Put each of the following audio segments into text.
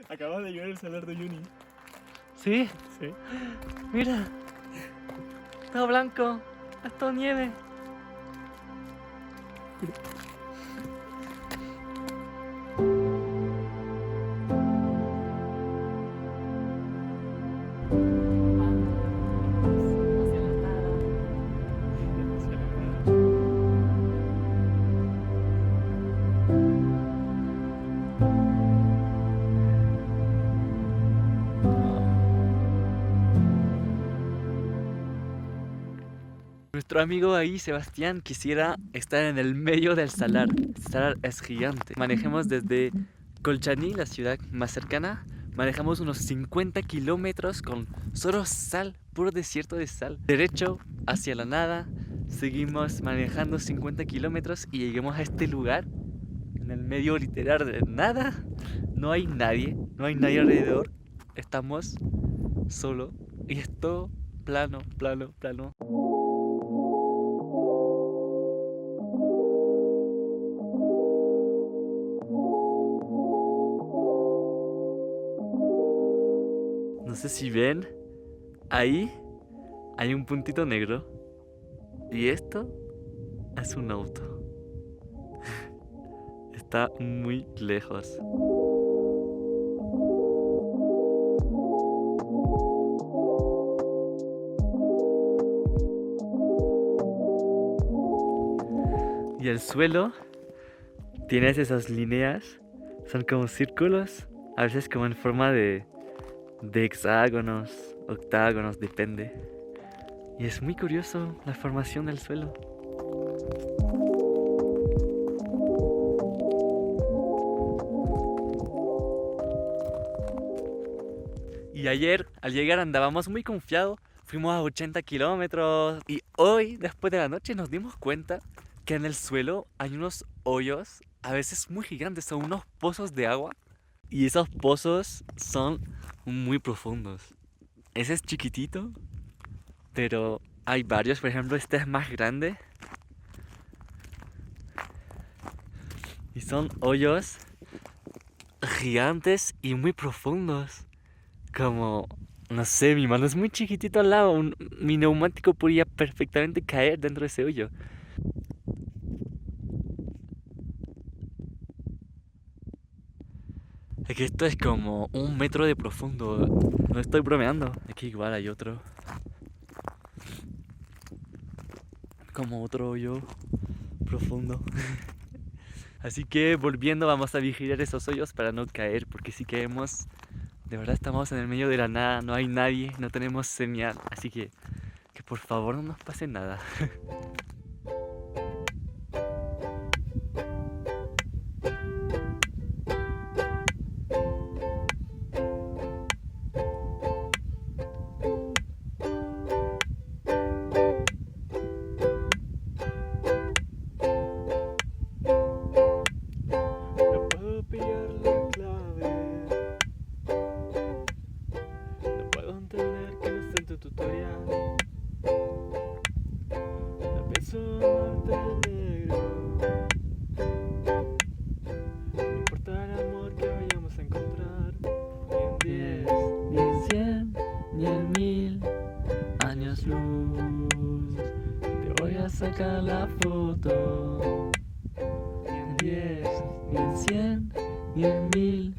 Acabas de llegar el salar de Uyuni. ¿Sí? Sí. Mira. Todo blanco. Es todo nieve. Nuestro amigo ahí, Sebastián, quisiera estar en el medio del salar. El salar es gigante. Manejamos desde Colchaní, la ciudad más cercana. Manejamos unos 50 kilómetros con solo sal, puro desierto de sal. Derecho hacia la nada. Seguimos manejando 50 kilómetros y llegamos a este lugar. En el medio literal de nada. No hay nadie alrededor. Estamos solo y es todo plano, plano, plano. No sé si ven, ahí hay un puntito negro y esto es un auto. Está muy lejos. Y el suelo tiene esas líneas, son como círculos, a veces como en forma de hexágonos, octágonos, depende. Y es muy curioso la formación del suelo. Y ayer al llegar andábamos muy confiados, fuimos a 80 kilómetros y hoy después de la noche nos dimos cuenta que en el suelo hay unos hoyos, a veces muy gigantes, son unos pozos de agua y esos pozos son muy profundos. Ese es chiquitito, pero hay varios, por ejemplo este es más grande y son hoyos gigantes y muy profundos. Como, no sé, mi mano es muy chiquitito al lado. Mi neumático podría perfectamente caer dentro de ese hoyo. Es que esto es como 1 metro de profundo. No estoy bromeando. Aquí igual hay otro. Como otro hoyo profundo. Así que volviendo vamos a vigilar esos hoyos para no caer. Porque si caemos, de verdad estamos en el medio de la nada. No hay nadie, no tenemos señal. Así que por favor no nos pase nada. No puedo pillar la clave. No puedo entender que no está en tu tutorial. No pienso amarte negro. No importa el amor que vayamos a encontrar. Ni en 10, Ni en 100, ni en 1000 años luz. Te voy a sacar la foto. Ni en 10, ni en 100, ni en 1000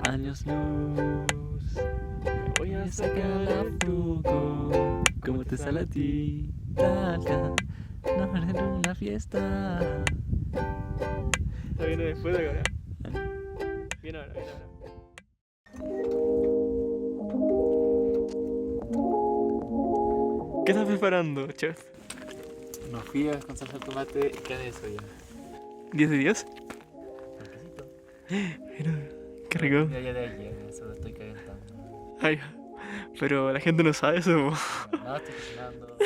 años luz. me voy a Saca sacar la el foto. ¿Cómo te sale a ti? Talca, no en una fiesta. Está viene después de ahora. Viene ahora, viene ahora. ¿Qué estás preparando, chef? Unos fideos con salsa de tomate y carne de soya. 10 de 10. Mira, qué rico. Ya de ayer, eso lo estoy calentando. Ay, pero la gente no sabe eso. No, estoy cocinando.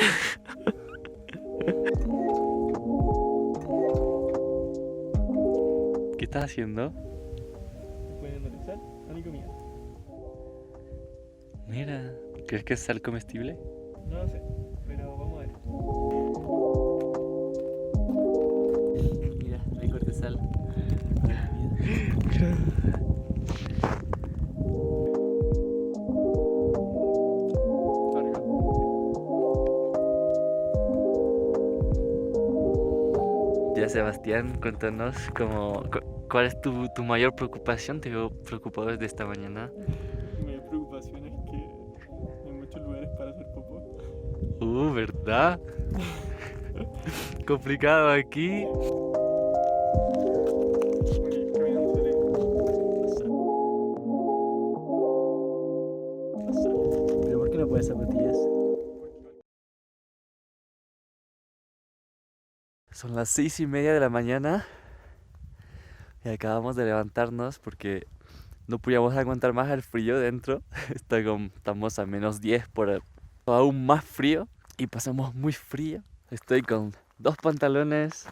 ¿Qué estás haciendo? ¿Pueden analizar? No ni comida. Mira, ¿crees que es sal comestible? No lo sé, pero vamos a ver. Mira, le corté sal. Mira. Sebastián, cuéntanos cuál es tu mayor preocupación. Te veo preocupado desde esta mañana. Mi preocupación es que hay muchos lugares para hacer popó. ¿Verdad? Complicado aquí. Porque caminando sale. ¿Pero por qué no puedes zapatillas? Son las 6:30 de la mañana y acabamos de levantarnos porque no podíamos aguantar más el frío dentro. Estamos a -10 por aún más frío y pasamos muy frío. Estoy con 2 pantalones,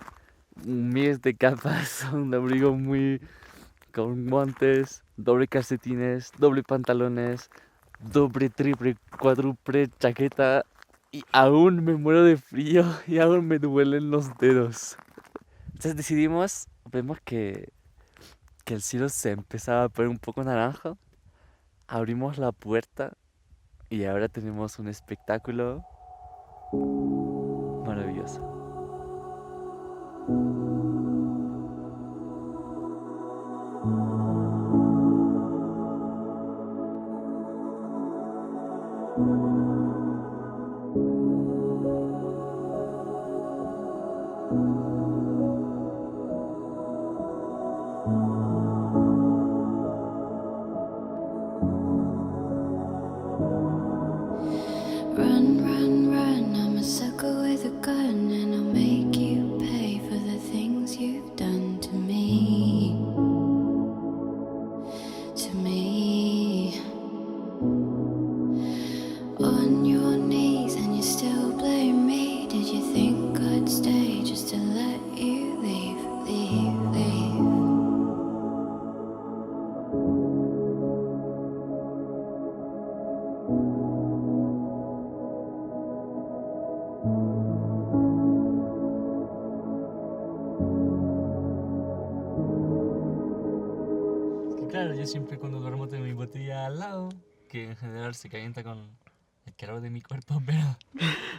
miles de capas, un abrigo con guantes, doble calcetines, doble pantalones, doble, triple, cuádruple chaqueta y aún me muero de frío y aún me duelen los dedos. Entonces vemos que el cielo se empezaba a poner un poco naranja. Abrimos la puerta y ahora tenemos un espectáculo maravilloso. Run, run, run, I'm a sucker with a gun, and I'll make you pay for the things you've done to me. To me. On your knees, and you still blame me. Did you think I'd stay just to let you leave, leave, leave? Claro, yo siempre cuando duermo tengo mi botella al lado, que en general se calienta con el calor de mi cuerpo, pero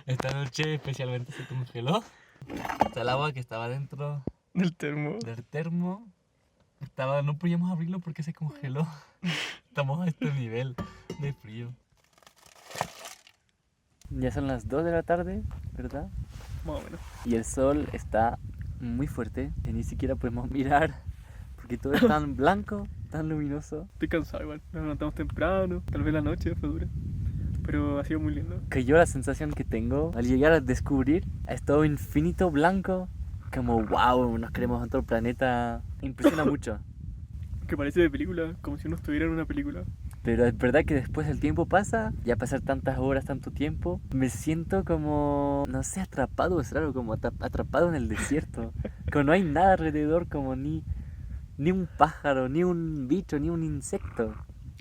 esta noche especialmente se congeló. Está el agua que estaba dentro Del termo. del termo. No podíamos abrirlo porque se congeló. Estamos a este nivel de frío. Ya son las 2 de la tarde, ¿verdad? Más o menos. Y el sol está muy fuerte, que ni siquiera podemos mirar, porque todo es tan blanco, tan luminoso. Estoy cansado igual. Nos levantamos temprano. Tal vez la noche fue dura. Pero ha sido muy lindo. Que yo la sensación que tengo al llegar a descubrir es todo infinito blanco, como wow, nos queremos en otro planeta. Impresiona mucho. Que parece de película. Como si uno estuviera en una película. Pero es verdad que después el tiempo pasa, ya pasar tantas horas, tanto tiempo, me siento como, no sé, atrapado, es raro, como atrapado en el desierto. Como no hay nada alrededor, como ni un pájaro, ni un bicho, ni un insecto.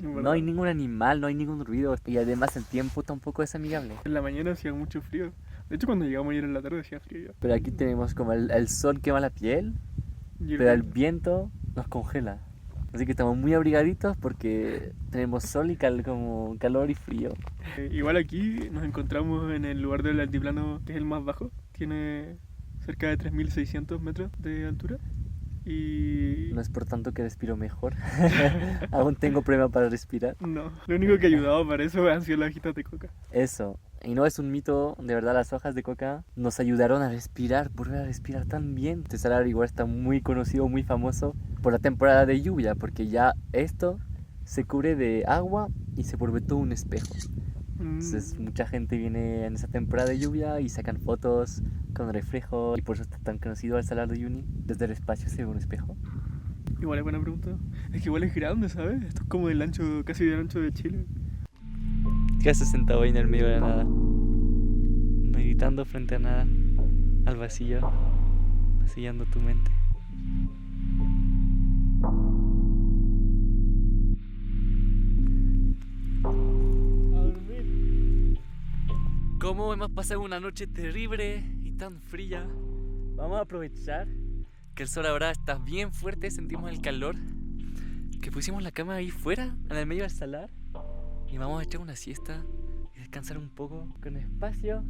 No hay ningún animal, no hay ningún ruido. Y además el tiempo tampoco es amigable. En la mañana hacía mucho frío. De hecho, cuando llegamos ayer en la tarde hacía frío ya. Pero aquí tenemos como el sol quema la piel, Y pero el viento nos congela. Así que estamos muy abrigaditos porque tenemos sol y como calor y frío. Igual aquí nos encontramos en el lugar del altiplano que es el más bajo. Tiene cerca de 3.600 metros de altura. Y... No es por tanto que respiro mejor. Aún tengo problema para respirar. No, lo único que ha ayudado para eso han sido las hojitas de coca. Eso. Y no es un mito, de verdad las hojas de coca nos ayudaron a respirar, volver a respirar tan bien. Este salar igual está muy conocido, muy famoso por la temporada de lluvia, porque ya esto se cubre de agua y se vuelve todo un espejo. Entonces mucha gente viene en esa temporada de lluvia y sacan fotos con reflejo y por eso está tan conocido el Salar de Uyuni. Desde el espacio se ve un espejo. Igual es buena pregunta. Es que igual es grande, ¿sabes? Esto es como del ancho, casi del ancho de Chile. ¿Qué haces sentado ahí en el medio de la nada? Meditando frente a nada, al vacío, vacillando tu mente. Como hemos pasado una noche terrible y tan fría, vamos a aprovechar que el sol ahora está bien fuerte, sentimos el calor, que pusimos la cama ahí fuera, en el medio del salar, y vamos a echar una siesta y descansar un poco con espacio,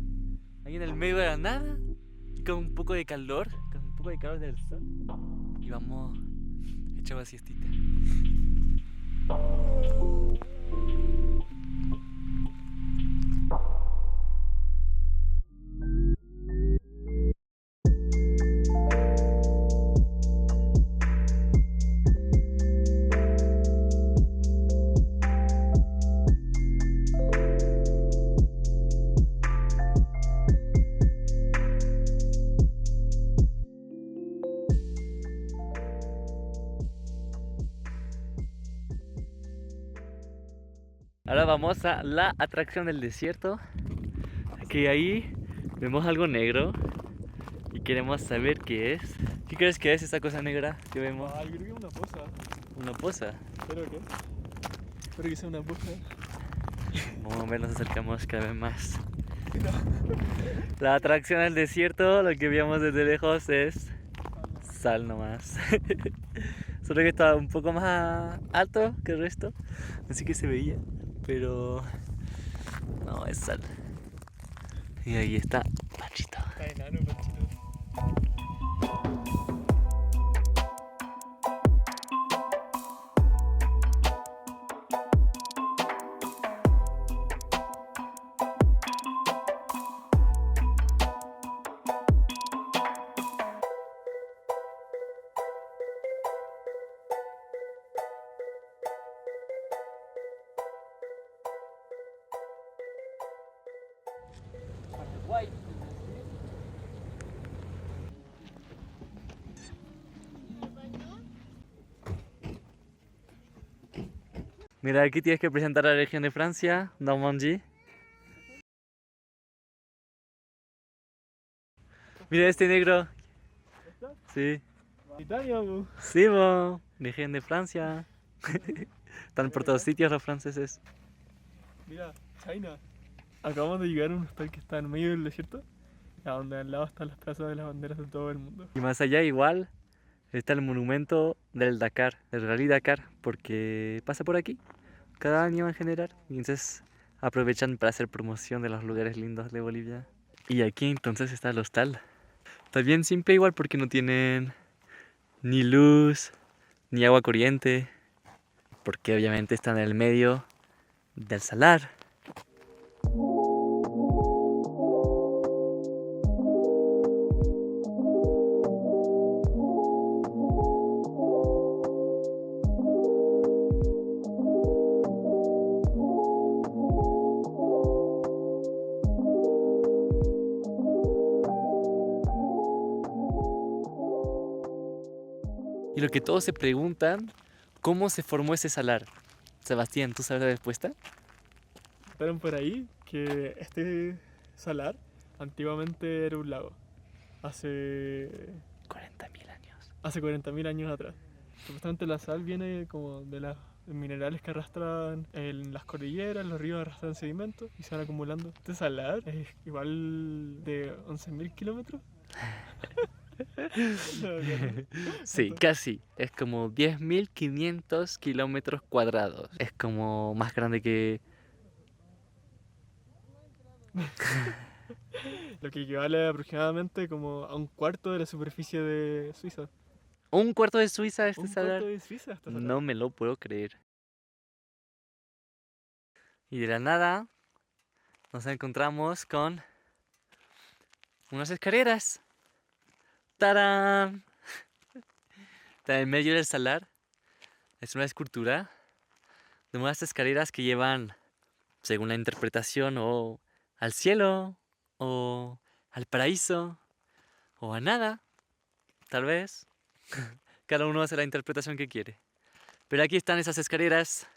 ahí en el medio de la nada, y con un poco de calor, con un poco de calor del sol y vamos echando una siestita. Ahora vamos a la atracción del desierto, que ahí vemos algo negro y queremos saber qué es. ¿Qué crees que es esa cosa negra que vemos? Ah, yo creo que es una poza. ¿Una poza? ¿Espero qué? Espero que sea una poza. Vamos a ver, nos acercamos cada vez más. La atracción del desierto, lo que veíamos desde lejos es sal nomás. Solo que estaba un poco más alto que el resto, así que se veía, pero no, es sal. Y ahí está Panchito. Está enano, Panchito. Mira, aquí tienes que presentar a la región de Francia, Normandie. Mira este negro. Sí. Italia, po. Sí, bo. Región de Francia. Están por todos sitios los franceses. Mira, China. Acabamos de llegar a un hostal que está en medio del desierto, a donde al lado están las plazas de las banderas de todo el mundo. Y más allá igual está el monumento del Dakar, del Rally Dakar, porque pasa por aquí cada año en general. Y entonces aprovechan para hacer promoción de los lugares lindos de Bolivia. Y aquí entonces está el hostal. Está bien simple igual porque no tienen ni luz, ni agua corriente, porque obviamente están en el medio del salar. Y lo que todos se preguntan, ¿cómo se formó ese salar? Sebastián, ¿tú sabes la respuesta? Contaron por ahí que este salar antiguamente era un lago. Hace 40.000 años. 40.000 años atrás. Supuestamente la sal viene como de los minerales que arrastran en las cordilleras, los ríos arrastran sedimentos y se van acumulando. Este salar es igual de 11.000 kilómetros. Sí, casi. Es como 10.500 kilómetros cuadrados. Es como más grande que... Lo que equivale aproximadamente como a un cuarto de la superficie de Suiza. ¿Un cuarto de Suiza este Un salar? cuarto de Suiza este salar. No me lo puedo creer. Y de la nada nos encontramos con unas escaleras. ¡Tarán! Está en medio del salar. Es una escultura de unas escaleras que llevan, según la interpretación, o al cielo, o al paraíso, o a nada, tal vez. Cada uno hace la interpretación que quiere. Pero aquí están esas escaleras